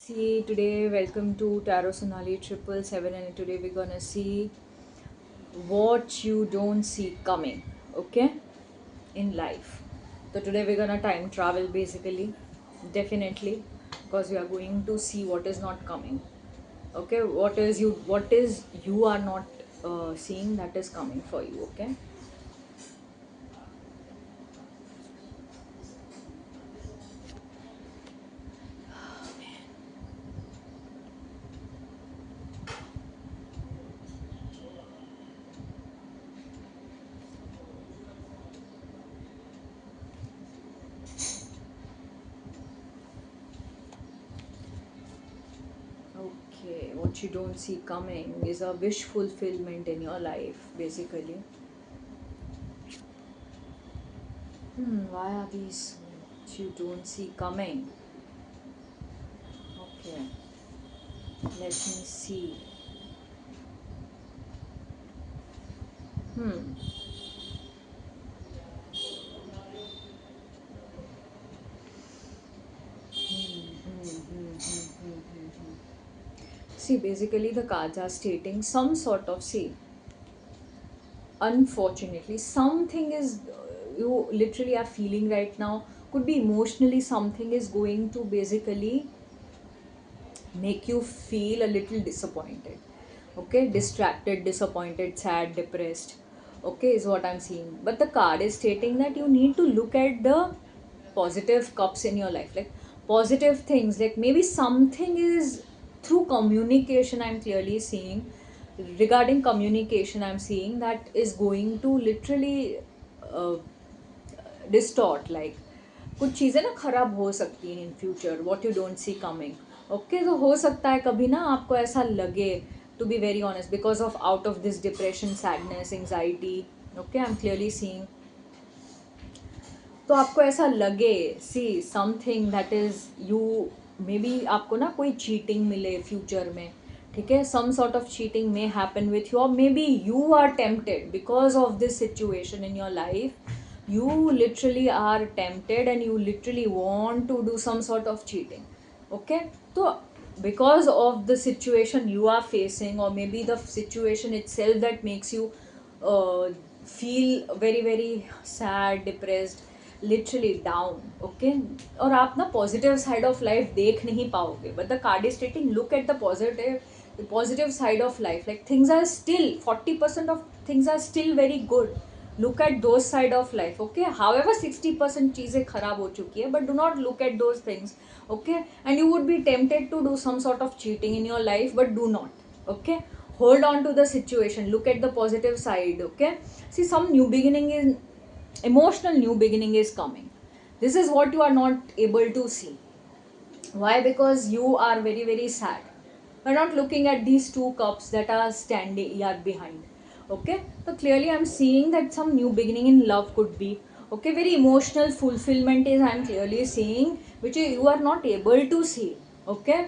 See, today, welcome to Tarot Sonali 777, and today we're gonna see what you don't see coming, okay, in life. So, today we're gonna time travel basically, definitely, because we are going to see what is not coming, okay, what is you are not seeing that is coming for you, okay. Okay, what you don't see coming is a wish fulfillment in your life, basically. Why are these you don't see coming? Okay, let me see. Hmm. See, basically, the cards are stating some sort of, see, unfortunately, something is, you literally are feeling right now, could be emotionally, something is going to basically make you feel a little disappointed, okay, distracted, disappointed, sad, depressed, okay, is what I'm seeing. But the card is stating that you need to look at the positive cups in your life, like positive things, like maybe something is through communication. I'm clearly seeing, regarding communication, I'm seeing that is going to literally uh, distort like कुछ चीज़ें ना खराब हो सकती हैं in future, what you don't see coming, okay. तो हो सकता है कभी ना आपको ऐसा लगे, to be very honest, because of out of this depression, sadness, anxiety, okay, I am clearly seeing, तो आपको ऐसा लगे, see something that is you, maybe आपको ना कोई चीटिंग मिले फ्यूचर में, ठीक है, some sort of cheating may happen with you, और maybe you are tempted because of this situation in your life, you literally are tempted and you literally want to do some sort of cheating, okay. So because of the situation you are facing, or maybe the situation itself that makes you uh, feel very very sad, depressed, literally down, okay, और आप ना positive side of life देख नहीं पाओगे, but the card is stating look at the positive side of life, like things are still 40% of things are still very good, look at those side of life, okay, however 60% चीज़ें खराब हो चुकी है, but do not look at those things, okay, and you would be tempted to do some sort of cheating in your life, but do not, okay, hold on to the situation, look at the positive side, okay. See, some new beginning is, emotional new beginning is coming, this is what you are not able to see. Why? Because you are very very sad. We're not looking at these two cups that are standing here behind, okay. So clearly I'm seeing that some new beginning in love could be, okay, very emotional fulfillment is, I'm clearly seeing, which you are not able to see, okay.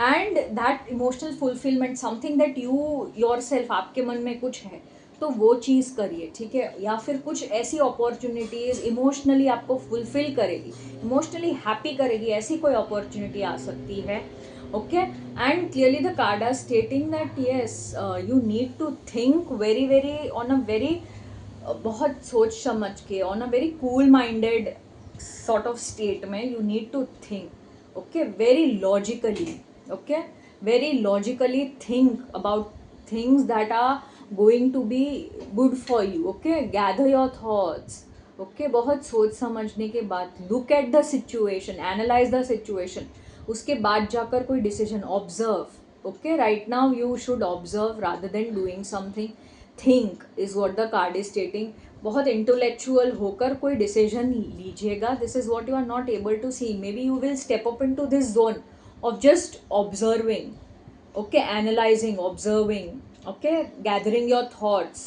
And that emotional fulfillment, something that you yourself, आपके मन में कुछ है, तो वो चीज़ करिए, ठीक है, या फिर कुछ ऐसी अपॉर्चुनिटीज़ इमोशनली आपको फुलफिल करेगी, इमोशनली हैप्पी करेगी, ऐसी कोई अपॉर्चुनिटी आ सकती है, okay. And clearly the card are stating that yes, you need to think very very on a very, बहुत सोच समझ के, on a very cool minded sort of state में, you need to think, okay, very logically, okay, very logically think about things that are going to be good for you, okay, gather your thoughts, okay, बहुत सोच समझने के बाद look at the situation, analyze the situation, उसके बाद जाकर कोई decision, observe, okay, right now you should observe rather than doing something, think is what the card is stating, बहुत intellectual होकर कोई decision लीजिएगा, this is what you are not able to see, maybe you will step up into this zone of just observing, okay, analyzing, observing, okay, gathering your thoughts,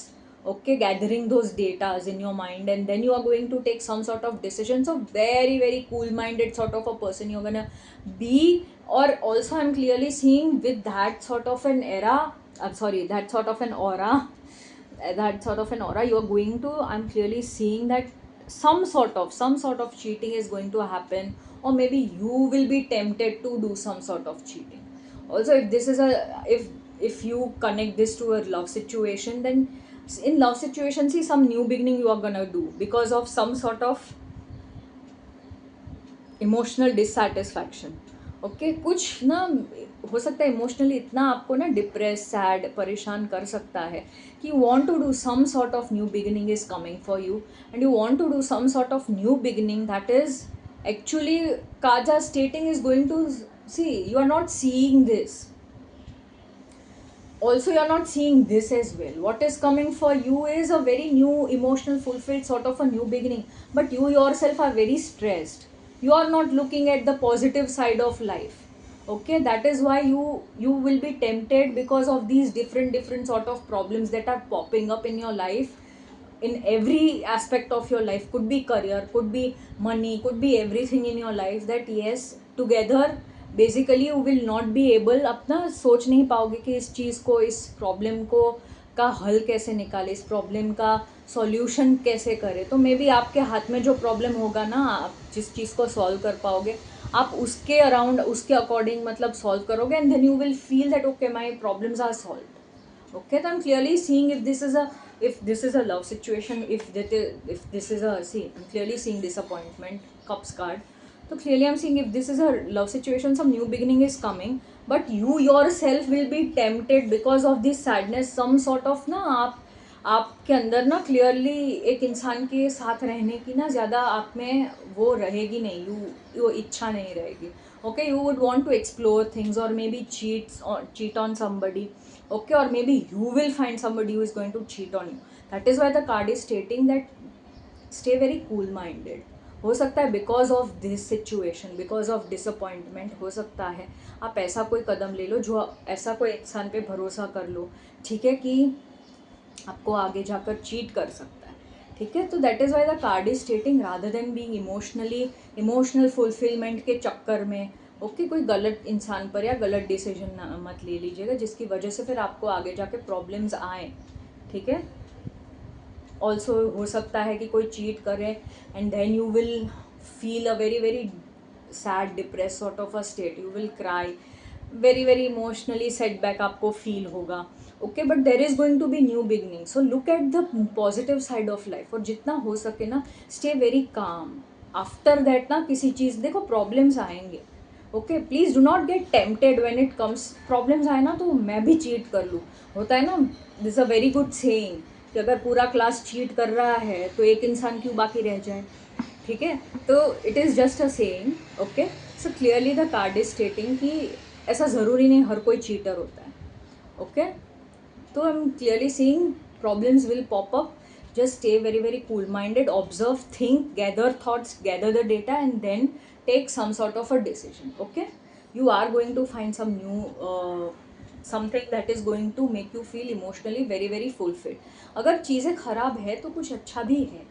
okay, gathering those datas in your mind, and then you are going to take some sort of decision. So very very cool minded sort of a person you're gonna be. Or also I'm clearly seeing with that sort of an era, I'm sorry, that sort of an aura, that sort of an aura you are going to, I'm clearly seeing that some sort of cheating is going to happen, or maybe you will be tempted to do some sort of cheating. Also, if this is a if you connect this to a love situation, then in love situation, see, some new beginning you are gonna do because of some sort of emotional dissatisfaction. Okay, कुछ ना हो सकता है emotionally इतना आपको ना depress, sad, परेशान कर सकता है कि you want to do some sort of new beginning is coming for you, and you want to do some sort of new beginning that is actually Kaja stating is going to see, you are not seeing this. Also, you're not seeing this as well. What is coming for you is a very new emotional fulfilled sort of a new beginning, but you yourself are very stressed. You are not looking at the positive side of life. Okay, that is why you will be tempted because of these different sort of problems that are popping up in your life, in every aspect of your life. Could be career, could be money, could be everything in your life, that yes, together basically you will not be able, अपना सोच नहीं पाओगे कि इस चीज़ को, इस problem को का हल कैसे निकाले, इस प्रॉब्लम का सॉल्यूशन कैसे करें. तो मे बी आपके हाथ में जो प्रॉब्लम होगा ना, आप जिस चीज़ को सॉल्व कर पाओगे, आप उसके अराउंड, उसके अकॉर्डिंग मतलब सॉल्व करोगे, and then you will feel that okay, my problems are solve. Okay, so I'm clearly seeing if this is a love situation, if this is a, see, I'm clearly seeing disappointment, cups card. So clearly I'm seeing if this is a love situation, some new beginning is coming, but you yourself will be tempted because of this sadness, some sort of ना, आपके अंदर ना clearly एक इंसान के साथ रहने की ना ज़्यादा आप में वो रहेगी नहीं, वो इच्छा नहीं रहेगी. Okay, you would want to explore things, or maybe cheat on somebody. Okay, or maybe you will find somebody who is going to cheat on you. That is why the card is stating that stay very cool minded. हो सकता है because of this situation, because of disappointment, हो सकता है आप ऐसा कोई कदम ले लो, जो ऐसा कोई इंसान पे भरोसा कर लो, ठीक है, कि आपको आगे जाकर चीट कर सकता है. ठीक है, तो that is why the card is स्टेटिंग, rather than being emotional fulfilment के चक्कर में, ओके, कोई गलत इंसान पर या गलत डिसीजन मत ले लीजिएगा जिसकी वजह से फिर आपको आगे जाके प्रॉब्लम्स आए. ठीक है, ऑल्सो हो सकता है कि कोई चीट करे, and then you will feel a very very sad, depress sort of a state. You will cry, very very emotionally setback आपको फील होगा. Okay, but there is going to be new beginning. So look at the positive side of life, और जितना हो सके ना stay very calm. After that ना किसी चीज़, देखो प्रॉब्लम्स आएंगे. Okay, please do not get tempted when it comes. Problems आए ना तो मैं भी चीट कर लूँ, होता है ना. This a very good saying कि अगर पूरा क्लास चीट कर रहा है तो एक इंसान क्यों बाकी रह जाए. ठीक है, तो it is just a saying. Okay, so clearly the card is स्टेटिंग कि ऐसा ज़रूरी नहीं हर कोई चीटर होता है. ओके, तो आई am clearly seeing problems will pop up. Just stay very very cool minded, observe, think, gather thoughts, gather the data, and then take some sort of a decision. Okay, you are going to find some new something that is going to make you feel emotionally very very fulfilled. अगर चीज़ें ख़राब है तो कुछ अच्छा भी है.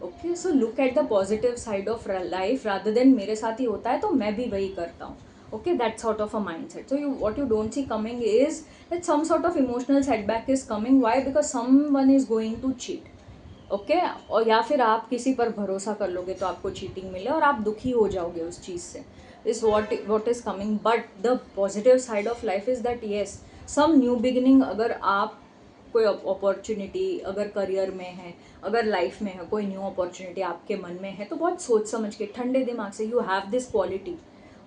Okay, so look at the positive side of life, rather than मेरे साथ ही होता है तो मैं भी वही करता हूँ. Okay, that sort of a mindset. So what you don't see coming is that some sort of emotional setback is coming. Why? Because someone is going to cheat. Okay, और या फिर आप किसी पर भरोसा कर लोगे तो आपको चीटिंग मिले और आप दुखी हो जाओगे उस चीज़ से. Is what is coming. But the positive side of life is that yes, some new beginning. अगर आप कोई अपॉर्चुनिटी अगर करियर में है, अगर लाइफ में है, कोई न्यू अपॉर्चुनिटी आपके मन में है, तो बहुत सोच समझ के ठंडे दिमाग से, you have this quality,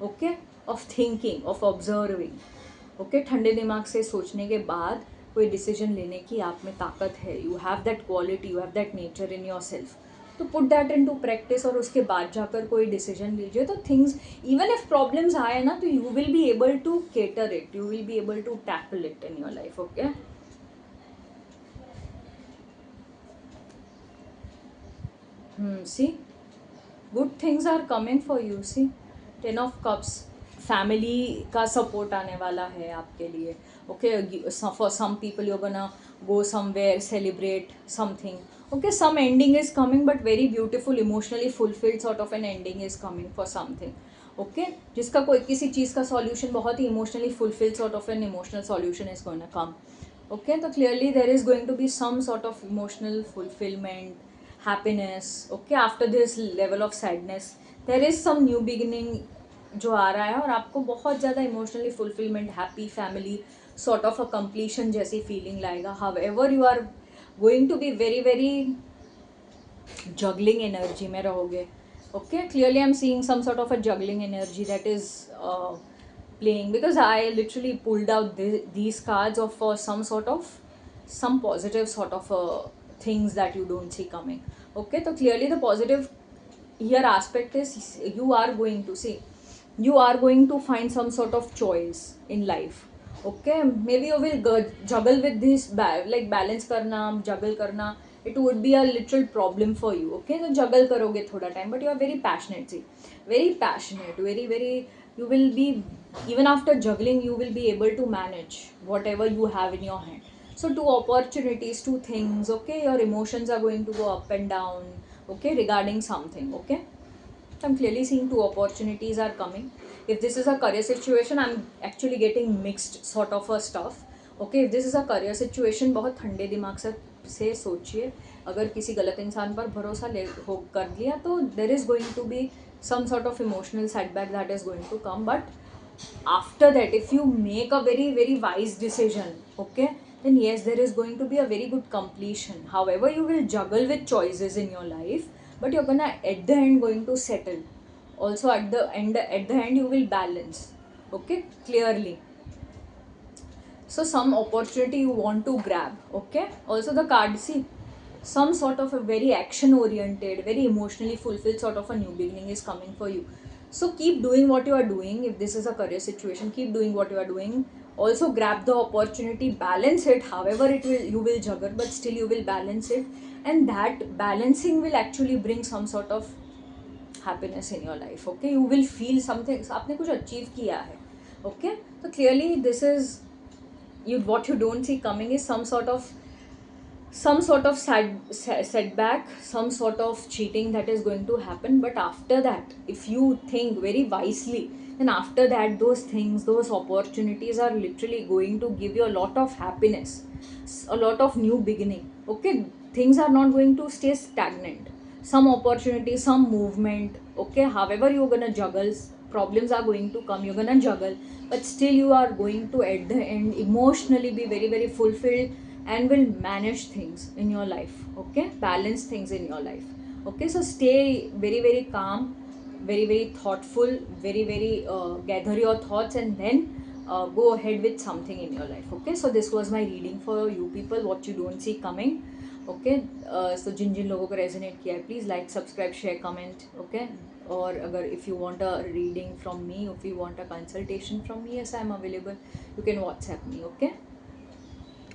okay, of thinking, of observing. Okay, ठंडे दिमाग से सोचने के बाद कोई डिसीजन लेने की आप में ताकत है. You have that quality, you have that nature in yourself. तो put that into practice, और उसके बाद जाकर कोई डिसीजन लीजिए. तो थिंग्स, इवन इफ प्रॉब्लम्स आए ना, तो you will be able to cater it, you will be able to tackle it in your life. Okay, see, good things are coming for you. See, 10 of cups, family का support आने वाला है आपके लिए. Okay, for some people you gonna go somewhere, celebrate something. Okay, some ending is coming, but very beautiful, emotionally fulfilled sort of an ending is coming for something. Okay, जिसका कोई किसी चीज़ का सॉल्यूशन, बहुत ही emotionally fulfilled sort of an emotional solution is going to come. Okay, तो clearly there is going to be some sort of emotional fulfilment, happiness. Okay, after this level of sadness, there is some new beginning जो आ रहा है, और आपको बहुत ज़्यादा emotionally fulfilment, happy family sort of a completion जैसी feeling लाएगा. However you are going to be very very juggling energy में रहोगे. Okay, clearly I'm seeing some sort of a juggling energy that is playing, because I literally pulled out these cards of some sort of some positive sort of things that you don't see coming. Okay, so clearly the positive here aspect is you are going to see, you are going to find some sort of choice in life. Okay, maybe you will juggle with this like balance karna, juggle karna, it would be a literal problem for you. Okay, so juggle karoge thoda time, but you are very passionate, see, very passionate, very very, you will be, even after juggling you will be able to manage whatever you have in your hand. So two opportunities, two things. Okay, your emotions are going to go up and down, okay, regarding something. Okay, I'm clearly seeing two opportunities are coming. If this is a career situation, I'm actually getting mixed sort of a stuff. Okay, if this is a career situation, बहुत ठंडे दिमाग से सोचिए. अगर किसी गलत इंसान पर भरोसा ले हो कर लिया तो there is going to be some sort of emotional setback that is going to come. But after that, if you make a very very wise decision, okay, then yes, there is going to be a very good completion. However, you will juggle with choices in your life, but you're gonna at the end going to settle. Also at the end you will balance. Okay, clearly. So some opportunity you want to grab. Okay, also the card, see, some sort of a very action oriented, very emotionally fulfilled sort of a new beginning is coming for you. So keep doing what you are doing. If this is a career situation, keep doing what you are doing. Also grab the opportunity, balance it, however it will, you will juggle, but still you will balance it, and that balancing will actually bring some sort of happiness in your life. Okay, you will feel something, आपने कुछ achieve किया है. Okay, so clearly this is you, what you don't see coming is some sort of setback, some sort of cheating that is going to happen. But after that, if you think very wisely, then after that those things, those opportunities are literally going to give you a lot of happiness, a lot of new beginning. Okay, things are not going to stay stagnant. Some opportunity, some movement. Okay, however you're gonna juggle, problems are going to come, you're gonna juggle, but still you are going to at the end emotionally be very very fulfilled and will manage things in your life. Okay, balance things in your life. Okay, so stay very very calm, very very thoughtful, very very gather your thoughts, and then go ahead with something in your life. Okay, so this was my reading for you people, what you don't see coming. Okay, so जिन जिन लोगों को resonate किया है, please like, subscribe, share, comment. Okay, और अगर if you want a reading from me, if you want a consultation from me, yes I am available, you can WhatsApp me. Okay.